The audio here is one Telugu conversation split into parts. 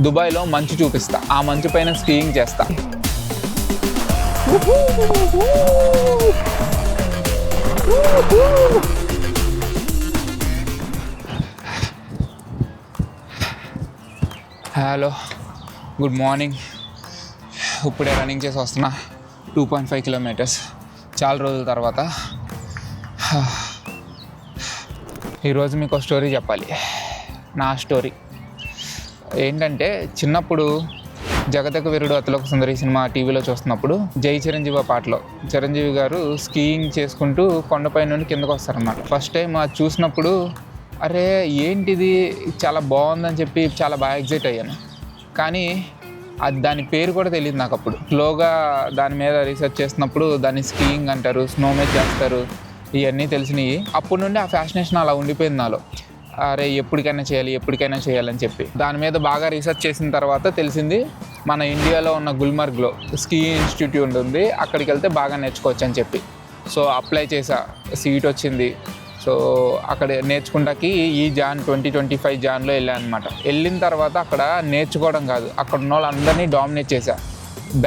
దుబాయ్లో మంచు చూపిస్తా, ఆ మంచు పైన స్కీయింగ్ చేస్తా. Hello, good morning. ఇప్పుడే రన్నింగ్ చేసి వస్తున్నా 2.5 కిలోమీటర్స్ చాలా రోజుల తర్వాత. ఈరోజు మీకు ఒక స్టోరీ చెప్పాలి. నా స్టోరీ ఏంటంటే, చిన్నప్పుడు జగదక వీరుడు అతిలోక సుందరి సినిమా టీవీలో చూస్తున్నప్పుడు జై చిరంజీవి పాటలో చిరంజీవి గారు స్కీయింగ్ చేసుకుంటూ కొండపై నుండి కిందకు వస్తారన్నమాట. ఫస్ట్ టైం అది చూసినప్పుడు అరే ఏంటిది చాలా బాగుందని చెప్పి చాలా బాగా ఎగ్జైట్ అయ్యాను. కానీ అది దాని పేరు కూడా తెలియదు నాకు. అప్పుడు స్లోగా దాని మీద రీసెర్చ్ చేసినప్పుడు దాన్ని స్కీయింగ్ అంటారు, స్నోమేజ్ చేస్తారు, ఇవన్నీ తెలిసినవి. అప్పటి నుండి ఆ ఫ్యాషనేషన్ అలా ఉండిపోయింది నాలో. అరే ఎప్పటికైనా చేయాలని చెప్పి దాని మీద బాగా రీసెర్చ్ చేసిన తర్వాత తెలిసింది మన ఇండియాలో ఉన్న గుల్మర్గ్లో స్కీ ఇన్స్టిట్యూట్ ఉంది, అక్కడికి వెళ్తే బాగా నేర్చుకోవచ్చు అని చెప్పి. సో అప్లై చేసా, సీట్ వచ్చింది. సో అక్కడ నేర్చుకుంటాకి ఈ 2025 జాన్లో వెళ్ళాను అనమాట. వెళ్ళిన తర్వాత అక్కడ నేర్చుకోవడం కాదు, అక్కడ ఉన్న వాళ్ళందరినీ డామినేట్ చేశా.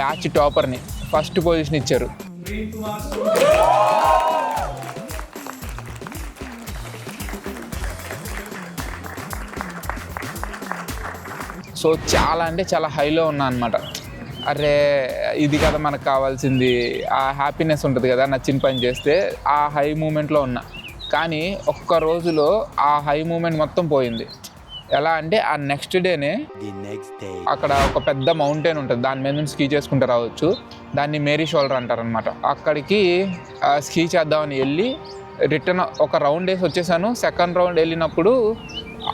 బ్యాచ్ టాపర్ని ఫస్ట్ పొజిషన్ ఇచ్చారు. సో చాలా అంటే చాలా హైలో ఉన్నా అనమాట. అరే ఇది కదా మనకు కావాల్సింది, ఆ హ్యాపీనెస్ ఉంటుంది కదా నచ్చిన పని చేస్తే, ఆ హై మూమెంట్లో ఉన్నా. కానీ ఒక్క రోజులో ఆ హై మూమెంట్ మొత్తం పోయింది. ఎలా అంటే ఆ నెక్స్ట్ డేనే అక్కడ ఒక పెద్ద మౌంటైన్ ఉంటుంది, దాని మీద నుంచి స్కీ చేసుకుంటూ రావచ్చు. దాన్ని మేరీ షోల్డర్ అంటారనమాట. అక్కడికి స్కీ చేద్దామని వెళ్ళి రిటర్న్ ఒక రౌండ్ వేసి వచ్చేసాను. సెకండ్ రౌండ్ వెళ్ళినప్పుడు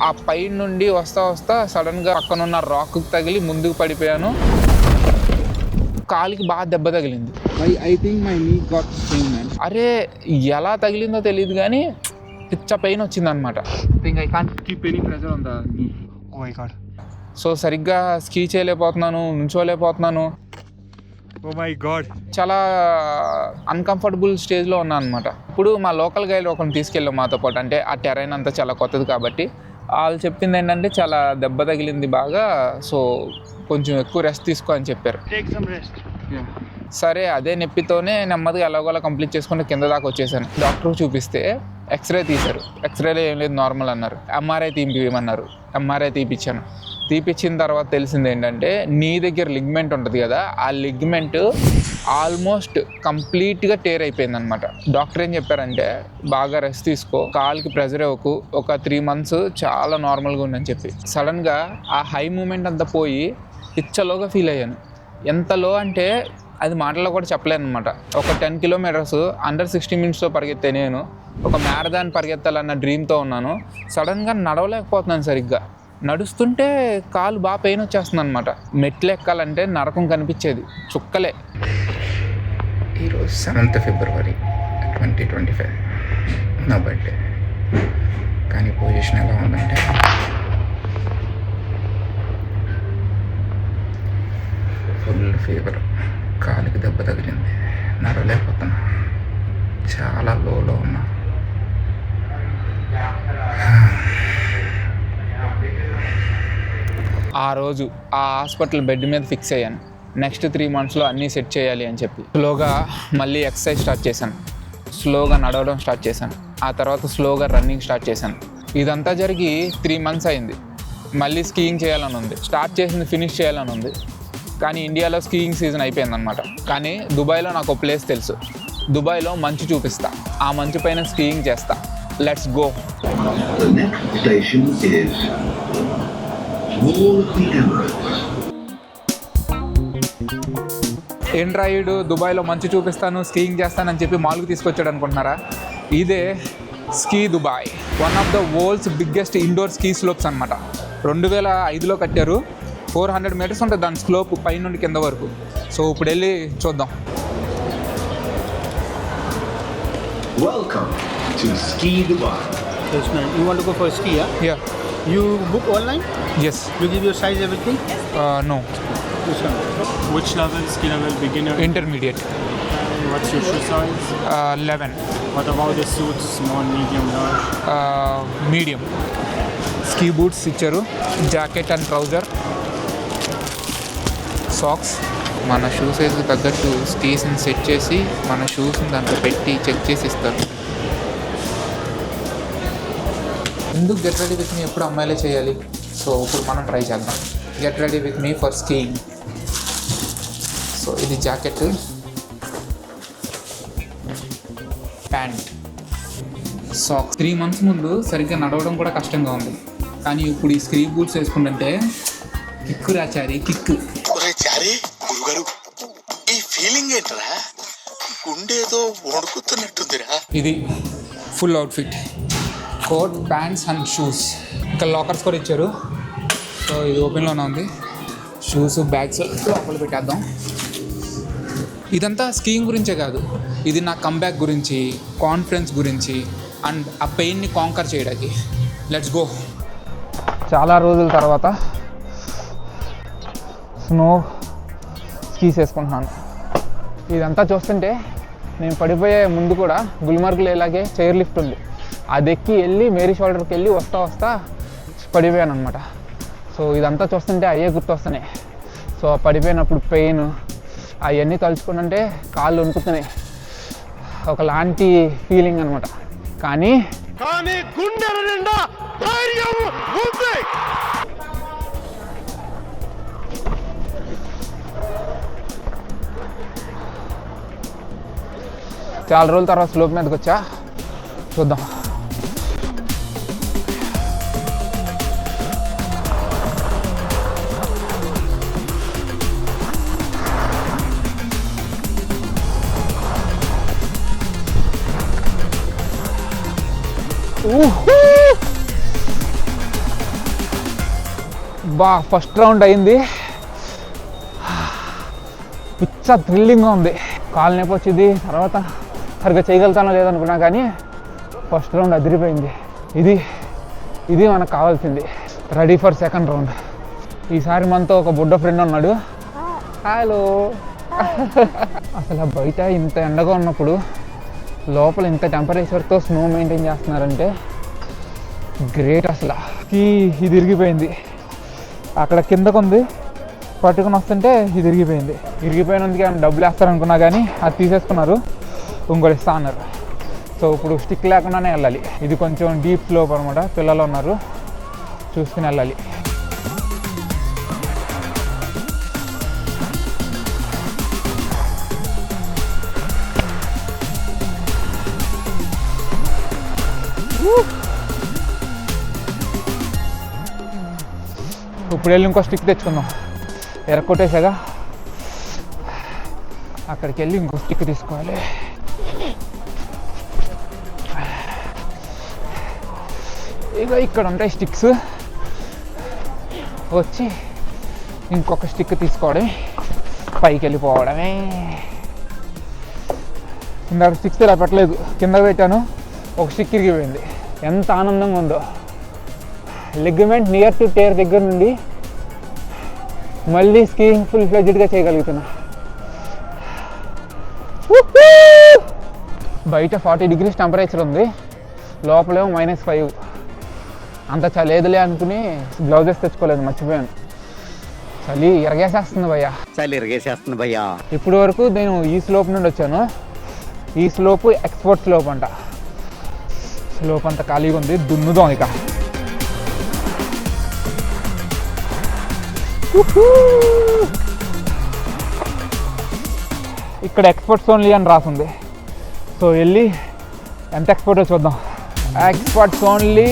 ఆ పై నుండి వస్తా సడన్గా పక్కనున్న రాక్ తగిలి ముందుకు పడిపోయాను. కాలికి బాగా దెబ్బ తగిలింది. అరే ఎలా తగిలిందో తెలియదు కానీ పిచ్చ పెయిన్ వచ్చింది అనమాట. సో సరిగ్గా స్కీ చేయలేకపోతున్నాను, నుంచోలేకపోతున్నాను. చాలా అన్కంఫర్టబుల్ స్టేజ్లో ఉన్నాను అనమాట. ఇప్పుడు మా లోకల్ గైడ్ ఒకరిని తీసుకెళ్ళాం మాతో పాటు. అంటే ఆ టెరైన్ అంతా చాలా కొత్తది కాబట్టి వాళ్ళు చెప్పింది ఏంటంటే చాలా దెబ్బ తగిలింది బాగా, సో కొంచెం ఎక్కువ రెస్ట్ తీసుకో అని చెప్పారు. సరే అదే నొప్పితోనే నెమ్మదిగా ఎలాగోలా కంప్లీట్ చేసుకుంటే కింద దాకా వచ్చేసాను. డాక్టర్కి చూపిస్తే ఎక్స్రే తీశారు. ఎక్స్రేలో ఏం లేదు నార్మల్ అన్నారు. ఎంఆర్ఐ తీపిమన్నారు. ఎంఆర్ఐ తీపిచ్చాను. తీపిచ్చిన తర్వాత తెలిసింది ఏంటంటే నీ దగ్గర లిగ్మెంట్ ఉంటుంది కదా, ఆ లిగ్మెంట్ ఆల్మోస్ట్ కంప్లీట్గా టేర్ అయిపోయింది అనమాట. డాక్టర్ ఏం చెప్పారంటే బాగా రెస్ట్ తీసుకో, కాలుకి ప్రెజర్ ఇవ్వకు, ఒక 3 months చాలా నార్మల్గా ఉందని చెప్పి. సడన్గా ఆ హై మూమెంట్ అంతా పోయి పిచ్చలోగా ఫీల్ అయ్యాను. ఎంత లో అంటే అది మాటల్లో కూడా చెప్పలేను అనమాట. ఒక 10 kilometers అండర్ 60 minutesతో పరిగెత్తే నేను ఒక మ్యారథాన్ పరిగెత్తాలన్న డ్రీమ్తో ఉన్నాను. సడన్గా నడవలేకపోతున్నాను. సరిగ్గా నడుస్తుంటే కాలు బాగా పెయిన్ వచ్చేస్తుంది అనమాట. మెట్లు ఎక్కాలంటే నరకం కనిపించేది, చుక్కలే. ఈరోజు 7th February 2025 నా బర్త్డే. కానీ పొజిషన్ ఎలా ఉందంటే ఫుల్ ఫీవర్, కాలికి దెబ్బ తగిలింది, నడవలేకపోతున్నా, చాలా లోలో ఉన్నా. ఆ రోజు ఆ హాస్పిటల్ బెడ్ మీద ఫిక్స్ అయ్యాను. నెక్స్ట్ 3 monthsలో అన్నీ సెట్ చేయాలి అని చెప్పి స్లోగా మళ్ళీ ఎక్సర్సైజ్ స్టార్ట్ చేశాను. స్లోగా నడవడం స్టార్ట్ చేశాను. ఆ తర్వాత స్లోగా రన్నింగ్ స్టార్ట్ చేశాను. ఇదంతా జరిగి 3 months అయింది. మళ్ళీ స్కీయింగ్ చేయాలని ఉంది. స్టార్ట్ చేసింది ఫినిష్ చేయాలని ఉంది. కానీ ఇండియాలో స్కీయింగ్ సీజన్ అయిపోయిందనమాట. కానీ దుబాయ్లో నాకు ఒక ప్లేస్ తెలుసు. దుబాయ్లో మంచు చూపిస్తా, ఆ మంచు పైన స్కీయింగ్ చేస్తా. Let's go. ఏంట్రాయుడు దుబాయ్లో మంచు చూపిస్తాను, స్కీయింగ్ చేస్తానని చెప్పి మాల్కి తీసుకొచ్చాడు అనుకుంటున్నారా? ఇదే ski Dubai, one of the world's biggest indoor ski slopes అనమాట. 2005లో కట్టారు. 400 meters ఉంటుంది దాని స్లోప్ పై నుండి కింద వరకు. సో ఇప్పుడు వెళ్ళి చూద్దాం. Welcome to Ski Dubai. Yes, man. You want to go for a ski, yeah? Yeah. You book online? Yes. You give your size, everything? No. This one. Which level? Ski level? Beginner? Intermediate. What's your shoe size? 11. What about the suits? Small, medium, large? Medium. Ski boots ఇచ్చారు, జాకెట్ అండ్ ట్రౌజర్. సాక్స్. మన షూ సైజ్కి తగ్గట్టు స్కీస్ని సెట్ చేసి మన షూస్ని దాంట్లో పెట్టి చెక్ చేసి ఇస్తారు. ఎందుకు గెట్ రెడీ విత్ మీ ఎప్పుడు అమ్మాయిలే చేయాలి? సో ఇప్పుడు మనం ట్రై చేద్దాం. Get ready with me for skiing. So ఇది జాకెట్, ప్యాంట్, సాక్స్. 3 months ముందు సరిగ్గా నడవడం కూడా కష్టంగా ఉంది, కానీ ఇప్పుడు ఈ స్క్రీ బూట్స్ వేసుకుంటుంటే కిక్కు రాచారి కిక్కు. గురుగారు ఈ ఫీలింగ్ ఏంట్రా? గుండేదో వణుకుతున్నట్టుందిరా. ఇది full outfit, coat, pants and shoes. ఇంకా లాకర్స్ కూడా ఇచ్చారు. సో ఇది ఓపెన్లోనే ఉంది. షూస్, బ్యాగ్స్ లోపల పెట్టేద్దాం. ఇదంతా స్కీయింగ్ గురించే కాదు, ఇది నా కంబ్యాక్ గురించి, కాన్ఫిడెన్స్ గురించి అండ్ ఆ పెయిన్ని కాంకర్ చేయడానికి. Let's go. చాలా రోజుల తర్వాత స్నో స్కీస్ వేసుకుంటున్నాను. ఇదంతా చూస్తుంటే నేను పడిపోయే ముందు కూడా గుల్మార్గ్లో ఇలాగే చైర్ లిఫ్ట్ ఉంది, అది ఎక్కి వెళ్ళి మేరీ షోల్డర్కి వెళ్ళి వస్తా పడిపోయాను అనమాట. సో ఇదంతా చూస్తుంటే అయ్యే గుర్తొస్తున్నాయి. సో పడిపోయినప్పుడు పెయిన్ అవన్నీ తలుచుకుంటుంటే కాళ్ళు వణుకుతున్నాయి, ఒకలాంటి ఫీలింగ్ అనమాట. కానీ గుండెల నిండా ధైర్యం ఉంది. చాలా రోజుల తర్వాత స్లోప్ మీదకి వచ్చా, చూద్దాం. ఫస్ట్ రౌండ్ అయింది. పిచ్చ థ్రిల్లింగ్గా ఉంది. కాలు నొప్పి వచ్చింది, తర్వాత సరిగ్గా చేయగలుగుతానో లేదనుకున్నా, కానీ ఫస్ట్ రౌండ్ అదిరిపోయింది. ఇది మనకు కావాల్సింది. Ready for second round. ఈసారి మనతో ఒక బుడ్డ ఫ్రెండ్ ఉన్నాడు. హలో. అసలు బయట ఇంత ఎండగా ఉన్నప్పుడు లోపల ఇంత టెంపరేచర్తో స్నో మెయింటైన్ చేస్తున్నారంటే గ్రేట్. అసలు ఇది ఇరిగిపోయింది, అక్కడ కిందకు ఉంది, పట్టుకుని వస్తుంటే ఇది ఇరిగిపోయినందుకు ఏమైనా డబ్బులు వేస్తారనుకున్నా, కానీ అది తీసేసుకున్నారు, ఇంకోటి ఇస్తా అన్నారు. సో ఇప్పుడు స్టిక్ లేకుండానే వెళ్ళాలి. ఇది కొంచెం డీప్ స్లోప్ అనమాట, పిల్లలు ఉన్నారు, చూసుకుని వెళ్ళాలి. ఇప్పుడు వెళ్ళి ఇంకో స్టిక్ తెచ్చుకుందాం. ఎరక్కొట్టేసాగా, అక్కడికి వెళ్ళి ఇంకో స్టిక్ తీసుకోవాలి. ఇక ఇక్కడ ఉంటాయి స్టిక్స్, వచ్చి ఇంకొక స్టిక్ తీసుకోవడమే, పైకి వెళ్ళిపోవడమే. ఇందాక స్టిక్స్ ఇలా పెట్టలేదు, కింద పెట్టాను, ఒక స్టిక్ ఇరిగిపోయింది. ఎంత ఆనందంగా ఉందో. లిగమెంట్ నియర్ టు టేర్ దగ్గర నుండి మళ్ళీ స్కీయింగ్ ఫుల్ ఫ్లెడ్జ్డ్గా చేయగలుగుతున్నా. బయట 40 degrees టెంపరేచర్ ఉంది, లోపలేమో -5. అంత చలేదులే అనుకుని గ్లౌజెస్ తెచ్చుకోలేదు, మర్చిపోయాను. చలి ఇరగేసేస్తుంది భయ్యా. ఇప్పుడు వరకు నేను ఈ స్లోప్ నుండి వచ్చాను. ఈ స్లోపు ఎక్స్పోర్ట్ స్లోప్ అంట. స్లోప్ అంతా ఖాళీగా ఉంది, దున్నుదాం ఇక. ఇక్కడ ఎక్స్పర్ట్స్ ఓన్లీ అని రాసింది. సో వెళ్ళి ఎంత ఎక్స్పర్టో చూద్దాం. Experts only.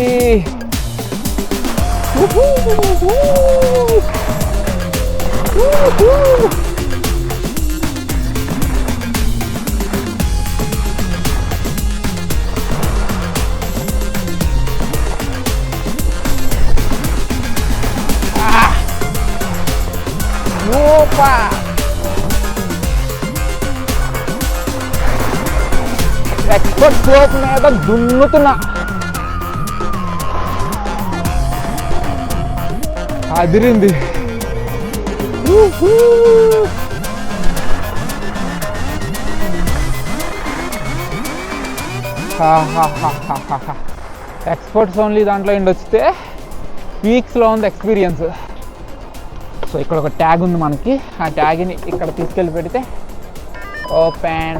ఎక్స్పర్ట్ స్లోప్ మీద దున్నుతున్నా. అదిరింది. ఎక్స్పర్ట్స్ ఓన్లీ దాంట్లో ఇండి వస్తే పీక్స్లో ఉంది ఎక్స్పీరియన్స్. సో ఇక్కడ ఒక ట్యాగ్ ఉంది మనకి, ఆ ట్యాగ్ని ఇక్కడ తీసుకెళ్ళి పెడితే ఓపెన్.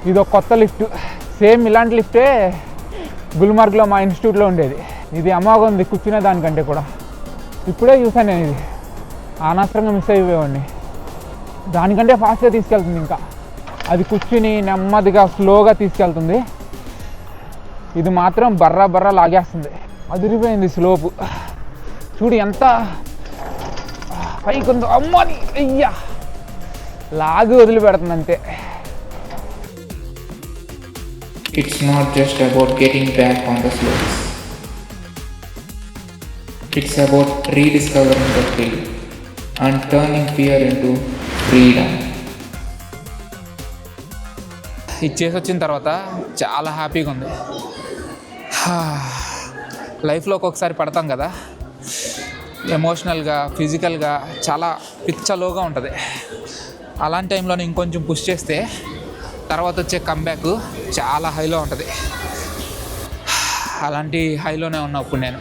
ఇది ఒక కొత్త లిఫ్ట్, సేమ్ ఇలాంటి లిఫ్టే గుల్మార్గ్లో మా ఇన్స్టిట్యూట్లో ఉండేది. ఇది అమ్మగా ఉంది కూర్చునే దానికంటే కూడా. ఇప్పుడే చూసాను నేను, ఇది అనవసరంగా మిస్ అయిపోయేవాడిని. దానికంటే ఫాస్ట్గా తీసుకెళ్తుంది, ఇంకా అది కూర్చుని నెమ్మదిగా స్లోగా తీసుకెళ్తుంది. ఇది మాత్రం బర్రా లాగేస్తుంది. అదిరిపోయింది స్లోపు. చూడు ఎంత పైకి ఉందో, అమ్మని అయ్యా లాగి వదిలిపెడుతుంది అంతే. It's not just about getting back on the slopes. It's about rediscovering the thrill and turning fear into freedom. ఇది చేసి వచ్చిన తర్వాత చాలా హ్యాపీగా ఉంది. లైఫ్లో ఒక్కొక్కసారి పడతాం కదా, ఎమోషనల్గా ఫిజికల్గా చాలా పిచ్చలోగా ఉంటుంది. అలాంటి టైంలో ఇంకొంచెం పుష్ చేస్తే తర్వాత వచ్చే కంబ్యాక్ చాలా హైలో ఉంటుంది. అలాంటి హైలోనే ఉన్నా ఇప్పుడు నేను.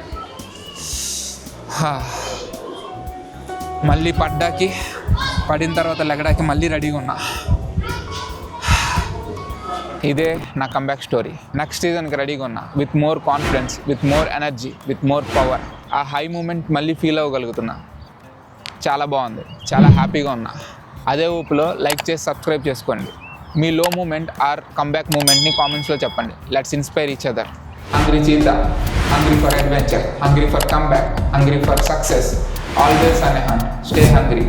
మళ్ళీ పడిన తర్వాత లెగడానికి మళ్ళీ రెడీగా ఉన్నా. ఇదే నా కంబ్యాక్ స్టోరీ. నెక్స్ట్ సీజన్కి రెడీగా ఉన్నా, with more confidence, with more energy, with more power. ఆ హై మూమెంట్ మళ్ళీ ఫీల్ అవ్వగలుగుతున్నా. చాలా బాగుంది, చాలా హ్యాపీగా ఉన్నా. అదే ఊపులో లైక్ చేసి సబ్స్క్రైబ్ చేసుకోండి. మీ లో మూమెంట్ ఆర్ కంబ్యాక్ మూమెంట్ని కామెంట్స్లో చెప్పండి. Let's inspire each other. Hungry cheetah, hungry for adventure, hungry for comeback, hungry for success. Always on a hunt. Stay hungry.